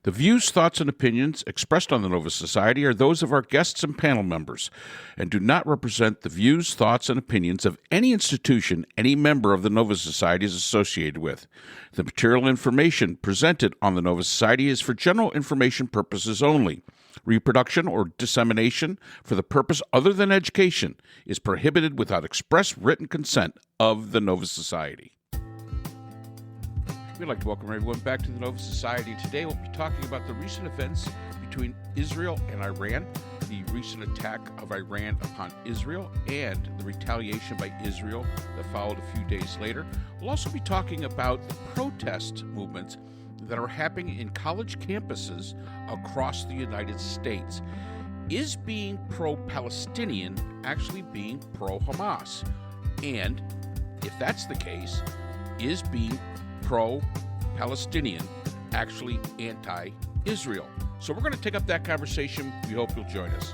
The views, thoughts, and opinions expressed on the Nova Society are those of our guests and panel members and do not represent the views, thoughts, and opinions of any institution any member of the Nova Society is associated with. The material information presented on the Nova Society is for general information purposes only. Reproduction or dissemination for the purpose other than education is prohibited without express written consent of the Nova Society. We'd like to welcome everyone back to the Nova Society. Today we'll be talking about the recent events between Israel and Iran, the recent attack of Iran upon Israel, and the retaliation by Israel that followed a few days later. We'll also be talking about the protest movements that are happening in college campuses across the United States. Is being pro-Palestinian actually being pro-Hamas? And if that's the case, is being pro-Palestinian actually anti-Israel? So we're going to take up that conversation. We hope you'll join us.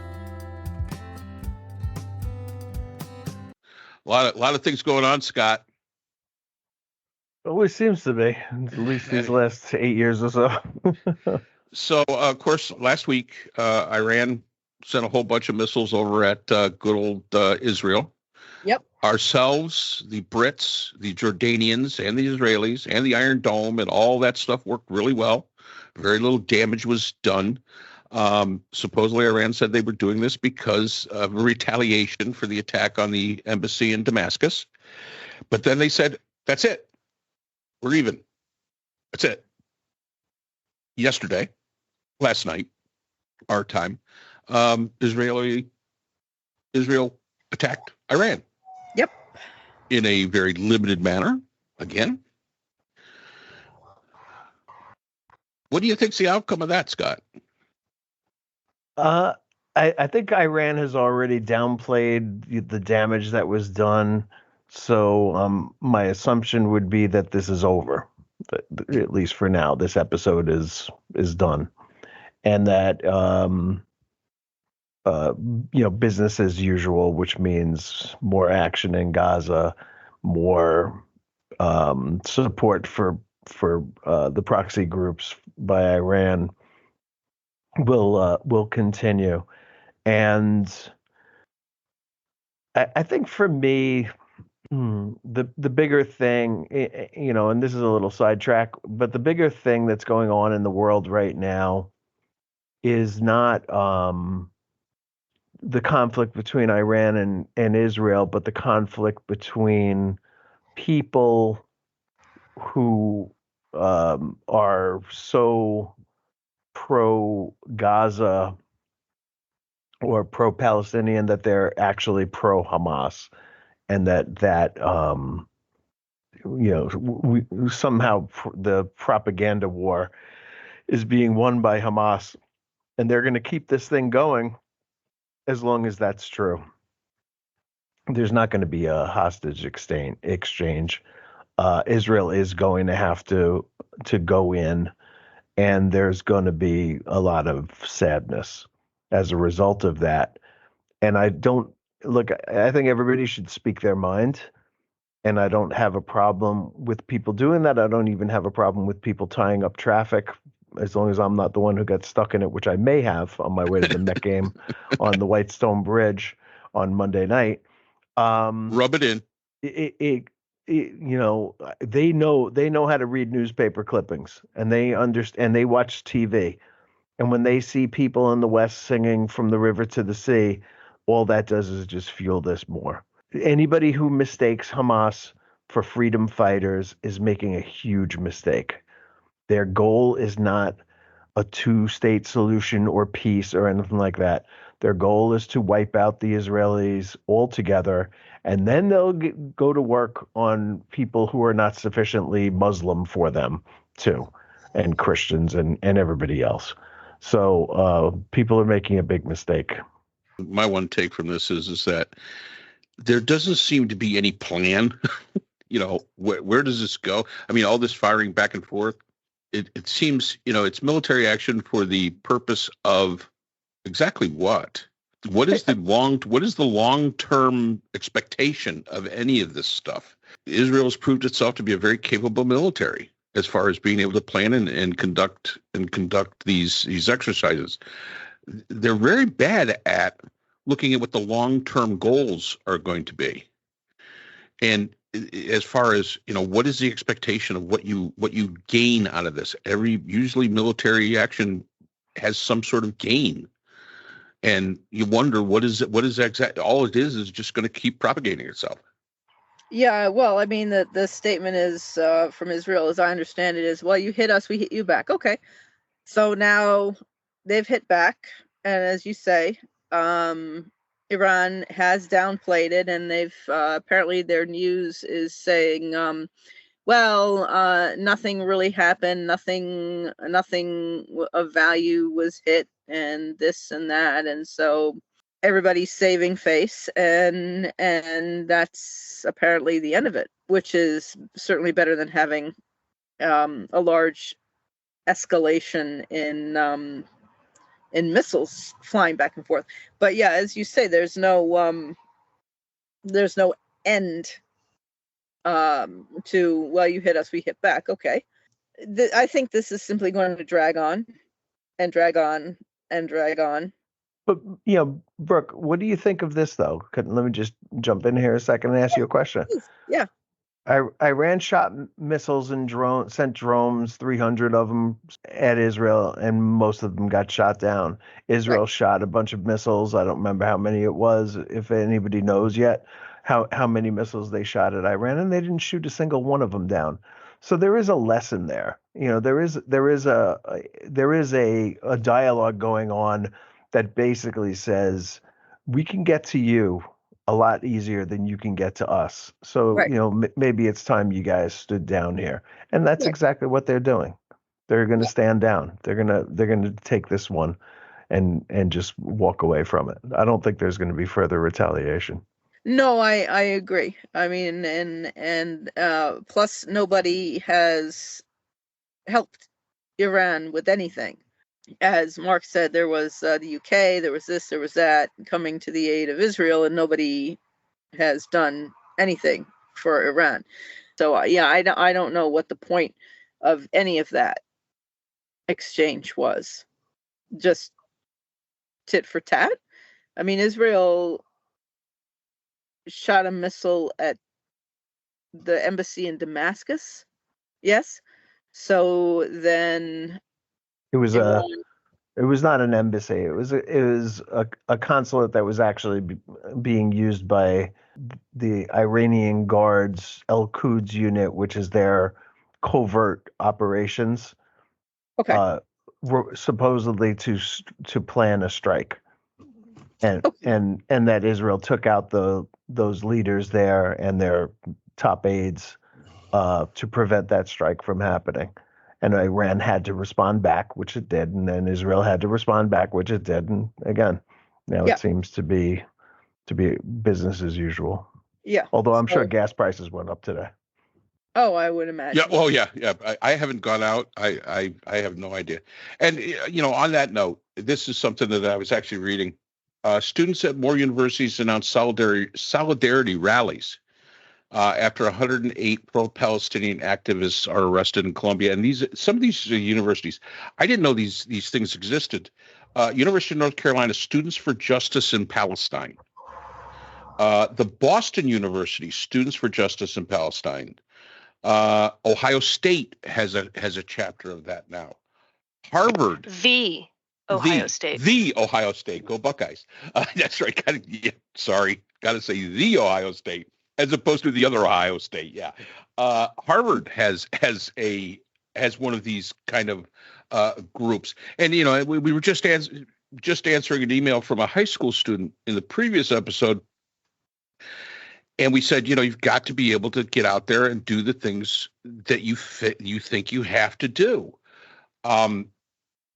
A lot of things going on, Scott. Always seems to be, at least these last 8 years or so. So, of course, last week, Iran sent a whole bunch of missiles over at good old Israel. Yep. Ourselves, the Brits, the Jordanians, and the Israelis, and the Iron Dome, and all that stuff worked really well. Very little damage was done. Supposedly, Iran said they were doing this because of retaliation for the attack on the embassy in Damascus. But then they said, that's it. We're even. That's it. Last night, our time, Israel attacked Iran. Yep. In a very limited manner, again. What do you think's the outcome of that, Scott? I think Iran has already downplayed the damage that was done. So my assumption would be that this is over, at least for now. This episode is done, and that business as usual, which means more action in Gaza, more support for the proxy groups by Iran will continue, and I think for me. The bigger thing, and this is a little sidetrack, but the bigger thing that's going on in the world right now is not the conflict between Iran and Israel, but the conflict between people who are so pro-Gaza or pro-Palestinian that they're actually pro-Hamas. And that somehow the propaganda war is being won by Hamas, and they're going to keep this thing going as long as that's true. There's not going to be a hostage exchange. Israel is going to have to go in, and there's going to be a lot of sadness as a result of that. And Look, I think everybody should speak their mind, and I don't have a problem with people doing that. I don't even have a problem with people tying up traffic, as long as I'm not the one who got stuck in it, which I may have on my way to the Met game on the Whitestone Bridge on Monday night. Rub it in. They know how to read newspaper clippings, and they understand, and they watch TV. And when they see people in the West singing "From the River to the Sea," all that does is just fuel this more. Anybody who mistakes Hamas for freedom fighters is making a huge mistake. Their goal is not a two-state solution or peace or anything like that. Their goal is to wipe out the Israelis altogether, and then they'll go to work on people who are not sufficiently Muslim for them too, and Christians and everybody else. So people are making a big mistake. My one take from this is that there doesn't seem to be any plan. Where does this go? I mean, all this firing back and forth, it seems, it's military action for the purpose of exactly what? What is the long-term expectation of any of this stuff? Israel has proved itself to be a very capable military. as far as being able to plan and conduct these exercises. They're very bad at looking at what the long-term goals are going to be. And as far as, what is the expectation of what you gain out of this? Usually military action has some sort of gain. And you wonder what is exactly all it is just going to keep propagating itself. Yeah, well, I mean, the statement is from Israel, as I understand it, is, well, you hit us, we hit you back. Okay. So now they've hit back. And as you say, Iran has downplayed it, and they've apparently their news is saying, nothing really happened, nothing of value was hit, and this and that, and so everybody's saving face, and that's apparently the end of it, which is certainly better than having a large escalation in missiles flying back and forth. But yeah, as you say, there's no end to, well, you hit us, we hit back. Okay. I think this is simply going to drag on and drag on and drag on. But, Brooke, what do you think of this, though? Let me just jump in here a second and ask you a question. Yeah. Iran shot missiles and sent drones, 300 of them at Israel, and most of them got shot down. Israel shot a bunch of missiles. I don't remember how many it was, if anybody knows yet, how many missiles they shot at Iran, and they didn't shoot a single one of them down. So there is a lesson there. There is a dialogue going on that basically says we can get to you a lot easier than you can get to us. So, maybe it's time you guys stood down here. And that's exactly what they're doing. They're going to stand down. They're going to take this one and just walk away from it. I don't think there's going to be further retaliation. No, I agree. I mean, and plus nobody has helped Iran with anything. As Mark said, there was the UK, there was this, there was that, coming to the aid of Israel, and nobody has done anything for Iran. So I don't know what the point of any of that exchange was. Just tit for tat. I mean, Israel shot a missile at the embassy in Damascus. Yes. So then it was not an embassy. It was a consulate that was actually being used by the Iranian Guards Al-Quds unit, which is their covert operations. Okay. Supposedly to plan a strike, and that Israel took out those leaders there and their top aides to prevent that strike from happening. And Iran had to respond back, which it did, and then Israel had to respond back, which it did. And again, now it seems to be business as usual. Yeah. Although I'm sure gas prices went up today. Oh, I would imagine. Yeah. Well, yeah. I haven't gone out. I have no idea. And on that note, this is something that I was actually reading. Students at more universities announced solidarity rallies after 108 pro-Palestinian activists are arrested in Colombia. And some of these universities, I didn't know these things existed. University of North Carolina, Students for Justice in Palestine. The Boston University, Students for Justice in Palestine. Ohio State has a chapter of that now. Harvard. The Ohio State. Go Buckeyes. That's right. Got to say the Ohio State as opposed to the other Ohio State. Yeah. Harvard has one of these kind of groups. And, we were just answering an email from a high school student in the previous episode. And we said, you've got to be able to get out there and do the things that you think you have to do.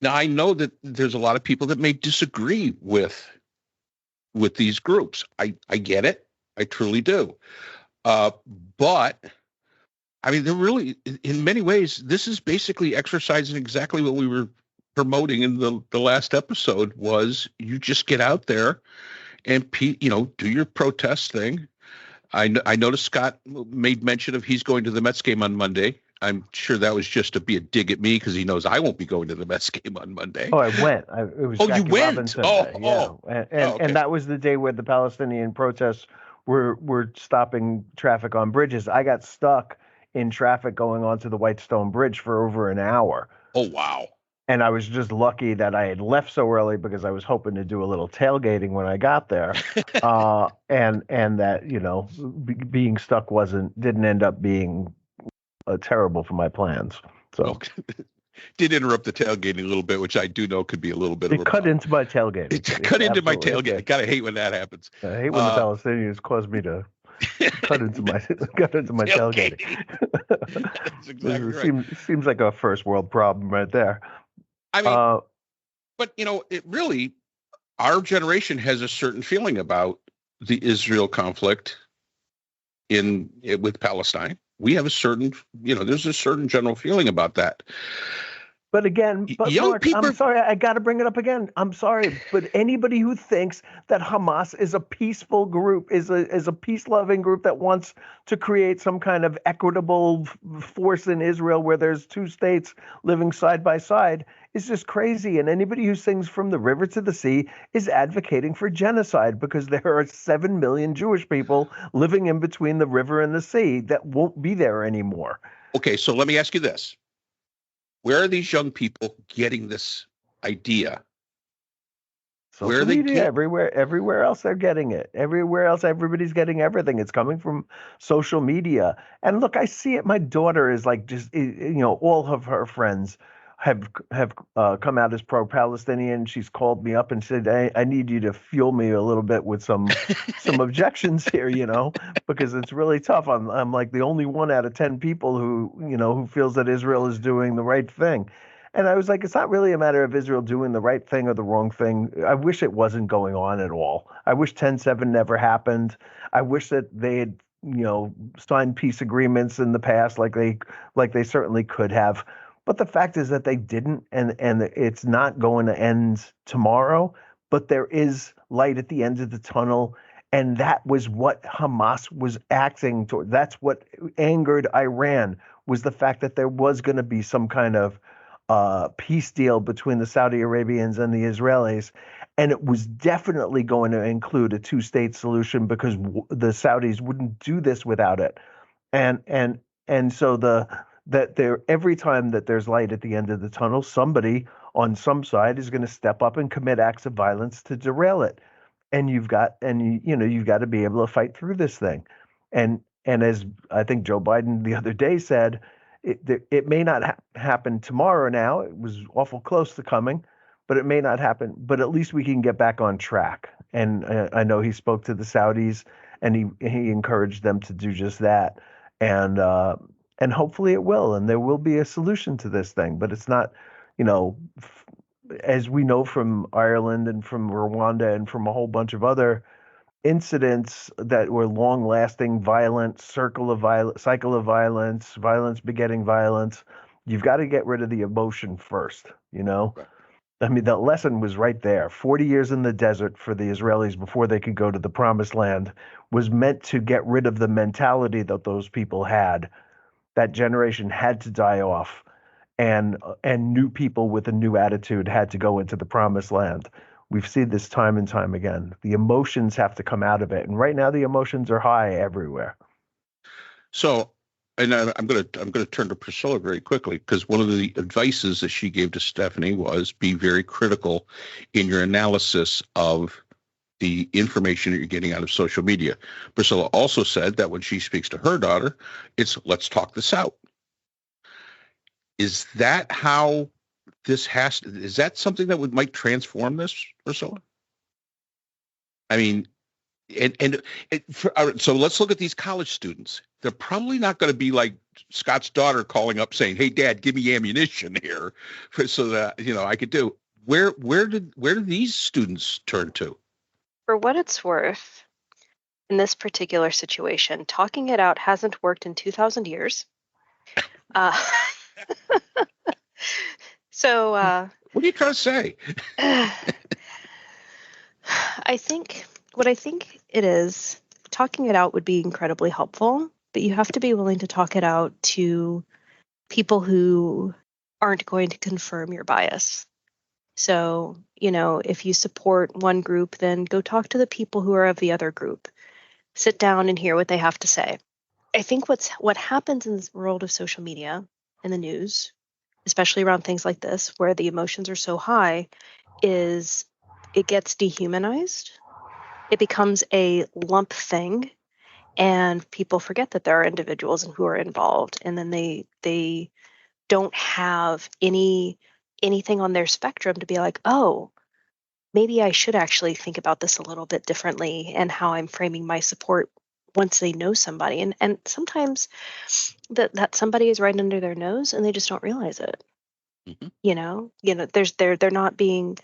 Now, I know that there's a lot of people that may disagree with these groups. I get it. I truly do. But, I mean, they're really, in many ways, this is basically exercising exactly what we were promoting in the last episode was you just get out there and, do your protest thing. I noticed Scott made mention of he's going to the Mets game on Monday. I'm sure that was just to be a dig at me because he knows I won't be going to the Mets game on Monday. Oh, I went. It was Oh, Jackie you went? Robinson Oh, Day. Yeah, okay. and that was the day where the Palestinian protests were stopping traffic on bridges. I got stuck in traffic going onto the Whitestone Bridge for over an hour. Oh, wow. And I was just lucky that I had left so early because I was hoping to do a little tailgating when I got there, and that being stuck didn't end up being terrible for my plans. So okay. Did interrupt the tailgating a little bit, which I do know could be a little bit of a cut into my tailgate. It cut into my tailgate. I kind of hate when that happens. I hate when the Palestinians cause me to cut into my tailgating. That's exactly right. Seems like a first world problem right there. I mean, but it really, our generation has a certain feeling about the Israel conflict with Palestine. We have a certain, there's a certain general feeling about that. But again, Mark, I'm sorry, I got to bring it up again. I'm sorry, but anybody who thinks that Hamas is a peaceful group, is a peace-loving group that wants to create some kind of equitable force in Israel where there's two states living side by side is just crazy. And anybody who sings from the river to the sea is advocating for genocide because there are 7 million Jewish people living in between the river and the sea that won't be there anymore. Okay, so let me ask you this. Where are these young people getting this idea? Social media, everywhere else they're getting it. Everywhere else, everybody's getting everything. It's coming from social media. And look, I see it. My daughter is like just, all of her friends have come out as pro-Palestinian. She's called me up and said, I need you to fuel me a little bit with some objections here, because it's really tough. I'm like the only one out of 10 people who feels that Israel is doing the right thing. And I was like, it's not really a matter of Israel doing the right thing or the wrong thing. I wish it wasn't going on at all. I wish 10-7 never happened. I wish that they had, signed peace agreements in the past like they certainly could have. But the fact is that they didn't, and it's not going to end tomorrow, but there is light at the end of the tunnel. And that was what Hamas was acting toward. That's what angered Iran, was the fact that there was going to be some kind of peace deal between the Saudi Arabians and the Israelis. And it was definitely going to include a two-state solution because the Saudis wouldn't do this without it. And so every time that there's light at the end of the tunnel, somebody on some side is going to step up and commit acts of violence to derail it. And you've got to be able to fight through this thing. And as I think Joe Biden the other day said, it may not happen tomorrow now. It was awful close to coming, but it may not happen. But at least we can get back on track. And I know he spoke to the Saudis and he encouraged them to do just that. And hopefully it will, and there will be a solution to this thing. But it's not, as we know from Ireland and from Rwanda and from a whole bunch of other incidents that were long-lasting, violent, cycle of violence, violence begetting violence. You've got to get rid of the emotion first, Right. I mean, the lesson was right there. 40 years in the desert for the Israelis before they could go to the promised land was meant to get rid of the mentality that those people had. That generation had to die off, and new people with a new attitude had to go into the promised land. We've seen this time and time again. The emotions have to come out of it, and right now the emotions are high everywhere. So, and I'm going to turn to Priscilla very quickly, because one of the advices that she gave to Stephanie was be very critical in your analysis of the information that you're getting out of social media. Priscilla also said that when she speaks to her daughter, it's let's talk this out. Is that how this is that something that might transform this, Priscilla? I mean, so let's look at these college students. They're probably not going to be like Scott's daughter calling up saying, "Hey, Dad, give me ammunition here, so that I could do." Where do these students turn to? For what it's worth, in this particular situation, talking it out hasn't worked in 2,000 years. So, what are you trying to say? I think it is, talking it out would be incredibly helpful, but you have to be willing to talk it out to people who aren't going to confirm your bias. So, if you support one group, then go talk to the people who are of the other group. Sit down and hear what they have to say. I think what happens in the world of social media and the news, especially around things like this, where the emotions are so high, is it gets dehumanized. It becomes a lump thing, and people forget that there are individuals who are involved, and then they don't have anything on their spectrum to be like, oh, maybe I should actually think about this a little bit differently and how I'm framing my support once they know somebody. And sometimes that somebody is right under their nose and they just don't realize it. Mhm. They're not being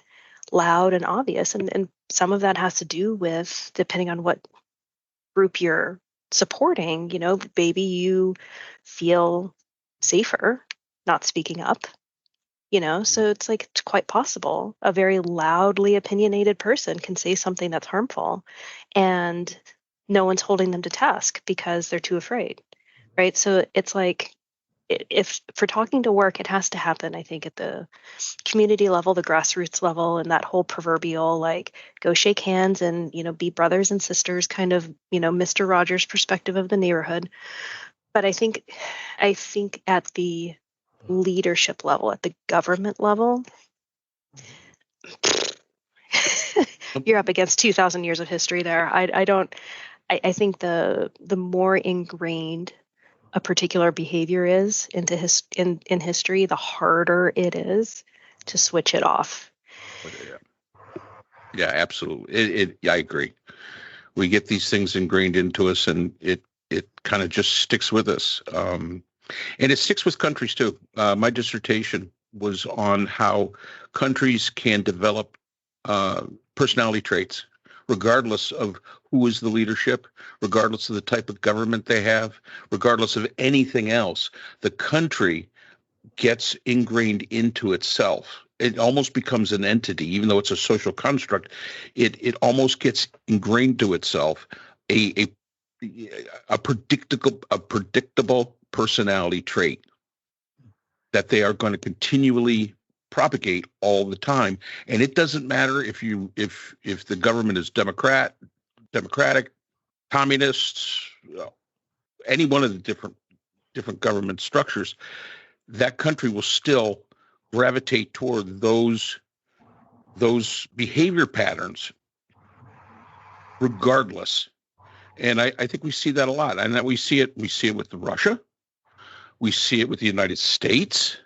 loud and obvious. And some of that has to do with, depending on what group you're supporting, maybe you feel safer not speaking up. So it's like, it's quite possible a very loudly opinionated person can say something that's harmful and no one's holding them to task because they're too afraid, right? So it's like, if for talking to work, it has to happen, I think, at the community level, the grassroots level, and that whole proverbial, like, go shake hands and, be brothers and sisters kind of, Mr. Rogers perspective of the neighborhood. But I think at the leadership level, at the government level, you're up against 2,000 years of history there. I think the more ingrained a particular behavior is in history, the harder it is to switch it off. Yeah, absolutely. I agree. We get these things ingrained into us, and it kind of just sticks with us. And it sticks with countries too. My dissertation was on how countries can develop personality traits, regardless of who is the leadership, regardless of the type of government they have, regardless of anything else. The country gets ingrained into itself. It almost becomes an entity, even though it's a social construct. It almost gets ingrained to itself a predictable personality trait that they are going to continually propagate all the time. And it doesn't matter if the government is democratic, communists, any one of the different government structures. That country will still gravitate toward those behavior patterns regardless. And I think we see that a lot. And that we see it with Russia. We see it with the United States.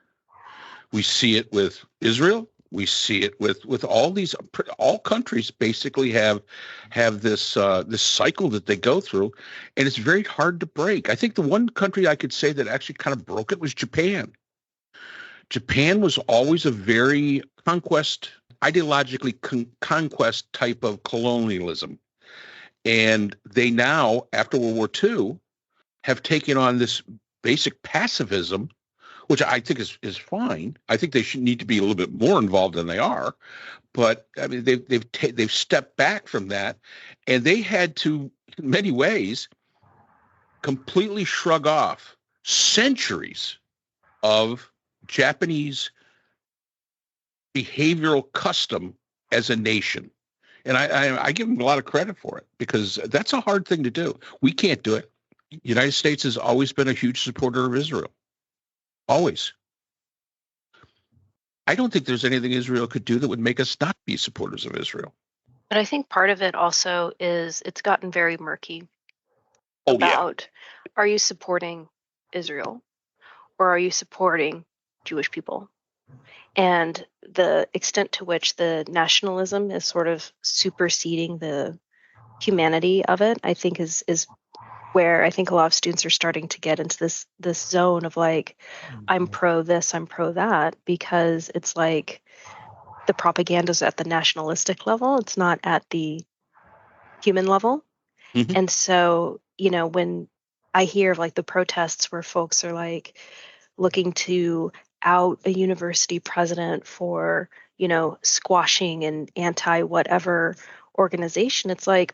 We see it with Israel. We see it with all countries basically have this cycle that they go through, and it's very hard to break. I think the one country I could say that actually kind of broke it was Japan. Japan was always a very ideologically conquest type of colonialism. And they now, after World War II, have taken on this basic pacifism, which I think is fine. I think they should need to be a little bit more involved than they are. But I mean, they've stepped back from that, and they had to, in many ways, completely shrug off centuries of Japanese behavioral custom as a nation. And I give them a lot of credit for it, because that's a hard thing to do. We can't do it. The United States has always been a huge supporter of Israel. Always. I don't think there's anything Israel could do that would make us not be supporters of Israel. But I think part of it also is it's gotten very murky Oh, about, are you supporting Israel or are you supporting Jewish people? And the extent to which the nationalism is sort of superseding the humanity of it, I think is where I think a lot of students are starting to get into this zone of like, I'm pro this, I'm pro that, because it's like the propaganda is at the nationalistic level. It's not at the human level. Mhm. And so, when I hear of like the protests where folks are like looking to out a university president for, squashing an anti whatever organization, it's like,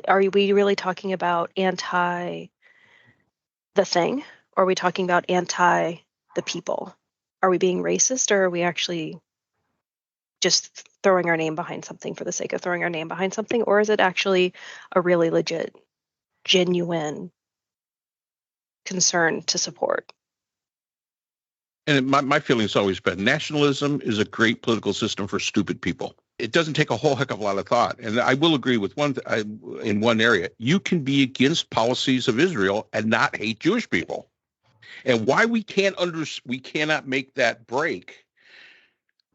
are we really talking about anti the thing, Or are we talking about anti the people? Are we being racist, or are we actually just throwing our name behind something for the sake of throwing our name behind something? Or is it actually a really legit, genuine concern to support? And my feeling's always been nationalism is a great political system for stupid people. It doesn't take a whole heck of a lot of thought. And I will agree with in one area. You can be against policies of Israel and not hate Jewish people. And why we cannot make that break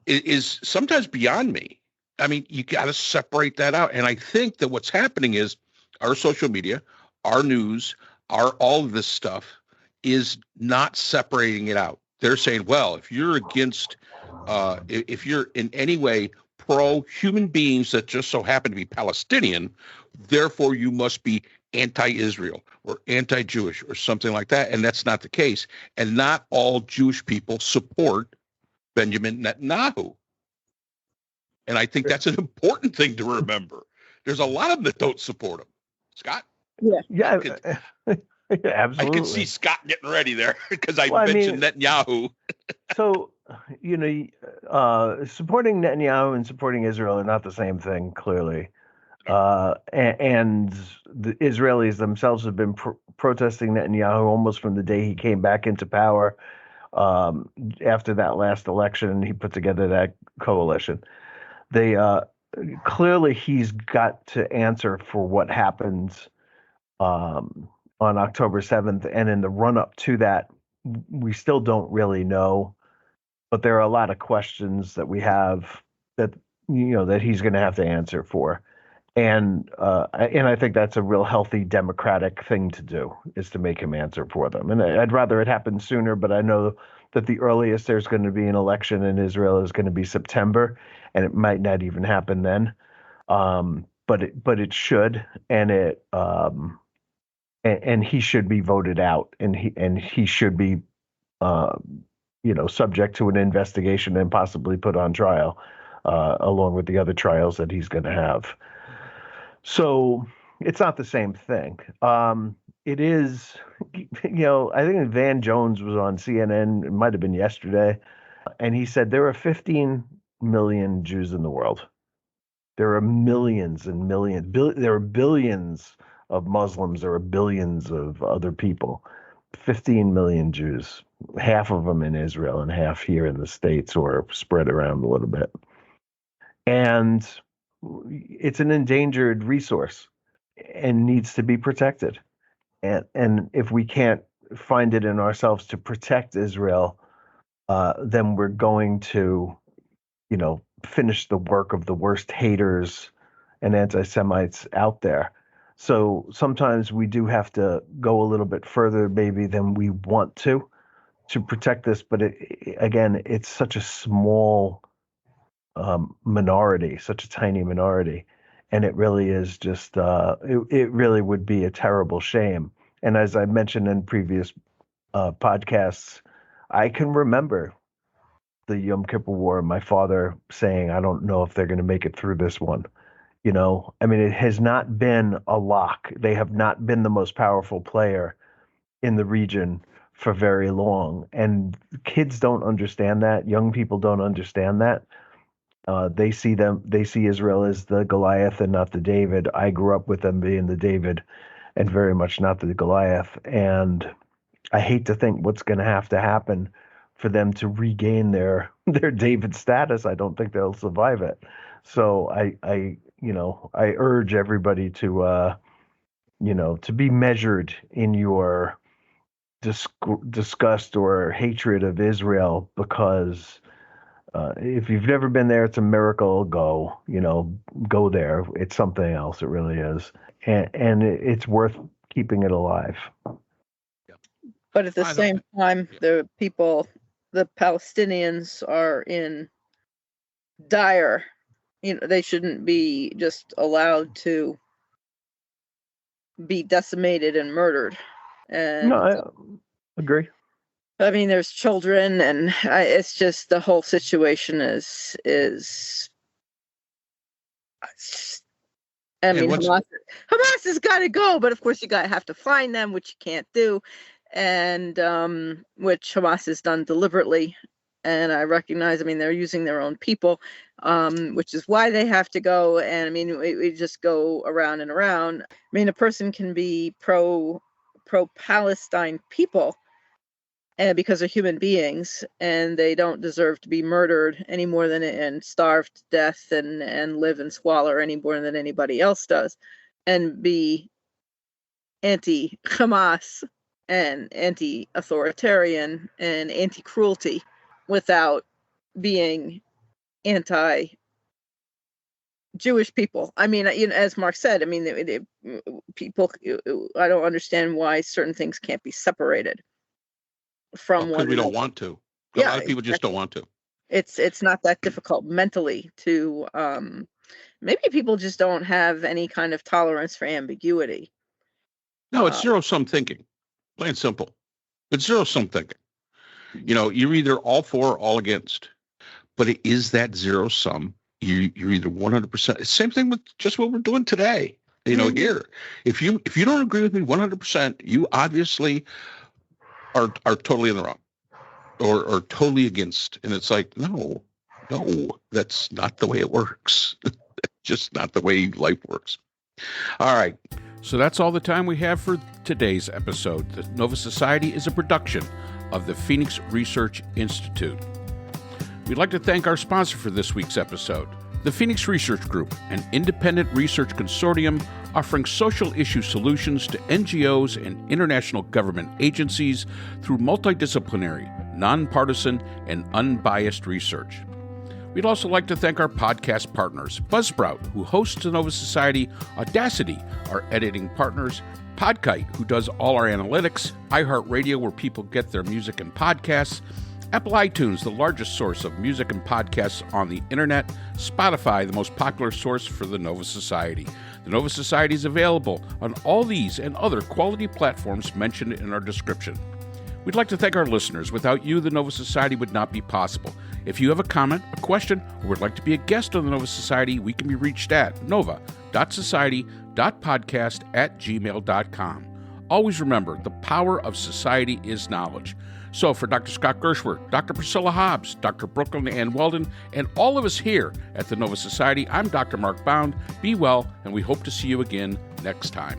is sometimes beyond me. I mean, you got to separate that out. And I think that what's happening is our social media, our news, all of this stuff is not separating it out. They're saying, well, if you're against, if you're in any way pro human beings that just so happen to be Palestinian, therefore you must be anti-Israel or anti-Jewish or something like that. And that's not the case. And not all Jewish people support Benjamin Netanyahu. And I think that's an important thing to remember. There's a lot of them that don't support him. Scott? Yeah, absolutely. I could see Scott getting ready there because I Well, mentioned Netanyahu. So, supporting Netanyahu and supporting Israel are not the same thing, clearly. And the Israelis themselves have been protesting Netanyahu almost from the day he came back into power. After that last election, he put together that coalition. They clearly he's got to answer for what happens on October 7th, and in the run-up to that, we still don't really know. But there are a lot of questions that we have that that he's going to have to answer for. And I think that's a real healthy democratic thing to do, is to make him answer for them. And I'd rather it happen sooner, but I know that the earliest there's going to be an election in Israel is going to be September, and it might not even happen then. But it should, and and he should be voted out, and he should be subject to an investigation and possibly put on trial, along with the other trials that he's going to have. So it's not the same thing. It is, I think Van Jones was on CNN, it might have been yesterday, and he said there are 15 million Jews in the world. There are millions and millions, there are billions of Muslims, there are billions of other people. 15 million Jews, half of them in Israel and half here in the States, or spread around a little bit. And it's an endangered resource and needs to be protected. And if we can't find it in ourselves to protect Israel, then we're going to, finish the work of the worst haters and anti-Semites out there. So sometimes we do have to go a little bit further maybe than we want to protect this. But again, it's such a small minority, such a tiny minority. And it really is just, it really would be a terrible shame. And as I mentioned in previous podcasts, I can remember the Yom Kippur War, my father saying, I don't know if they're going to make it through this one. It has not been a lock. They have not been the most powerful player in the region for very long. And kids don't understand that. Young people don't understand that. They see Israel as the Goliath and not the David. I grew up with them being the David and very much not the Goliath. And I hate to think what's going to have to happen for them to regain their David status. I don't think they'll survive it. So I urge everybody to be measured in your disgust or hatred of Israel, because if you've never been there, it's a miracle. Go there. It's something else. It really is. And it's worth keeping it alive. But at the same time, the Palestinians are in dire, they shouldn't be just allowed to be decimated and murdered. And no, I agree. There's children, and it's just the whole situation is. Hamas has got to go, but of course you have to find them, which you can't do. and which Hamas has done deliberately. And I recognize, I mean, they're using their own people, which is why they have to go. And I mean, we just go around and around. I mean, a person can be pro-Palestine people, and because they're human beings, and they don't deserve to be murdered any more than and starved to death and live and squalor any more than anybody else does, and be anti-Hamas and anti-authoritarian and anti-cruelty without being anti-Jewish people. I mean, as Mark said, I mean, people, I don't understand why certain things can't be separated from one. Because we don't want to. A lot of people just don't want to. It's not that difficult mentally to, maybe people just don't have any kind of tolerance for ambiguity. No, it's zero-sum thinking. Plain and simple. It's zero-sum thinking. You know, you're either all for or all against. But it is that zero-sum. You're either 100%. Same thing with just what we're doing today. You know, here. If you don't agree with me 100%, you obviously are totally in the wrong. Or totally against. And it's like, no, that's not the way it works. Just not the way life works. All right. So that's all the time we have for today's episode. The Nova Society is a production of the Phoenix Research Institute. We'd like to thank our sponsor for this week's episode, the Phoenix Research Group, an independent research consortium offering social issue solutions to NGOs and international government agencies through multidisciplinary, nonpartisan, and unbiased research. We'd also like to thank our podcast partners, Buzzsprout, who hosts the Nova Society, Audacity, our editing partners, Podkite, who does all our analytics, iHeartRadio, where people get their music and podcasts, Apple iTunes, the largest source of music and podcasts on the internet, Spotify, the most popular source for the Nova Society. The Nova Society is available on all these and other quality platforms mentioned in our description. We'd like to thank our listeners. Without you, the Nova Society would not be possible. If you have a comment, a question, or would like to be a guest on the Nova Society, we can be reached at nova.society.podcast@gmail.com. Always remember, the power of society is knowledge. So for Dr. Scott Gershworth, Dr. Priscilla Hobbs, Dr. Brooklyn Ann Weldon, and all of us here at the Nova Society, I'm Dr. Mark Bound. Be well, and we hope to see you again next time.